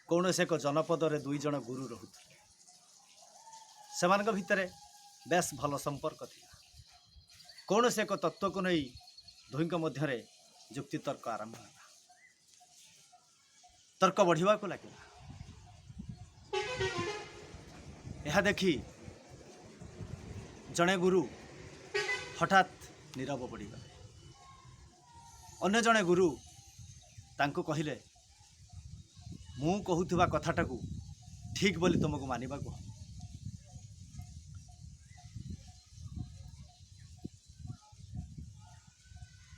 कौन से एक जनपद दुई जन गुरु रोते से भितर बेस भल संपर्क था। कौन से एक तत्व को नहीं दुई मध्य जुक्ति तर्क आरंभ है। तर्क बढ़ा को लगे। यह देखी जड़े गुरु हठात नीरव पड़गले। अन्य जड़े गुरु तांको कहले मु कहूथुबा कथाटा को ठीक बोली तुमको मानिबा को।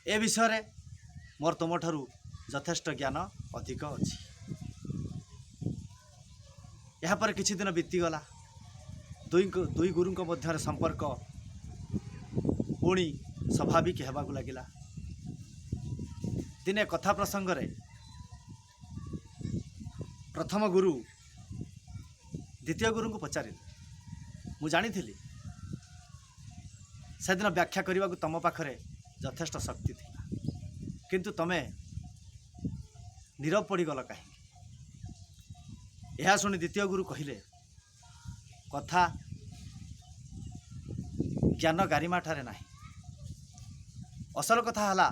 ए विषय रे मोर तुम ठारू यथेष्ट ज्ञान अधिक अच्छी। यहाँ पर किछि दिन बीतीगला। दुई गुरु मध्य संपर्क पुणी स्वाभाविक होगाक लगिला। दिने कथा प्रसंग रे प्रथम गुरु द्वितीय गुरु को पचारे मु जानी थी से दिन व्याख्या करने को तुम पाखरे यथेष्ट शक्ति थी, किंतु तमे नीरव पड़गल कहीं। यह शुणी द्वितीय गुरु कहले कथा ज्ञान गारिमा ठारे नाही। असल कथा हला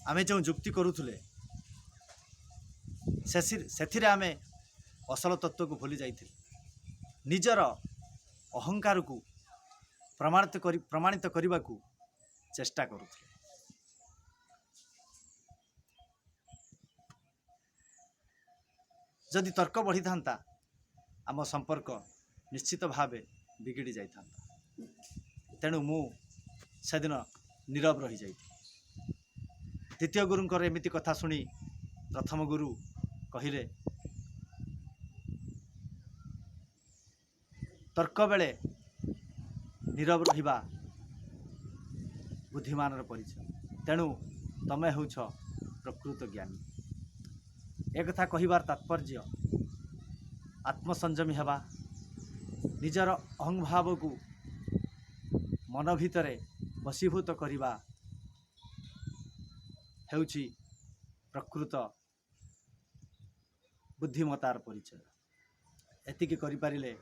आमे जो जुक्ति करूथुले से आमे असल तत्व को भूली जाइथिले। निजर अहंकार को प्रमाणित करने को चेष्टा करूथुले। जदि तर्क बढ़ी था आम संपर्क निश्चित भावे बिगिड़ी जाता। तेणु मु सेदिन नीरव रही जाइथि। द्वितीय गुरुंकर एमिति कथा शुणी प्रथम गुरु कहले तर्क बेले नीरव रहिबा बुद्धिमान परिचय। तेणु तमे होछ प्रकृत ज्ञानी। एक कथा कहिबार तात्पर्य आत्मसंयमी हेबा, निजर अहंभाव को मन भितरे वशीभूत करिबा हेउछि प्रकृत बुद्धिमतार परिचय। एतिकी करि पारिले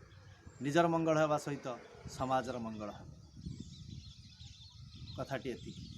निजर मंगल हेबा सहित समाजर मंगल हेबा। कथाटी एतिकी।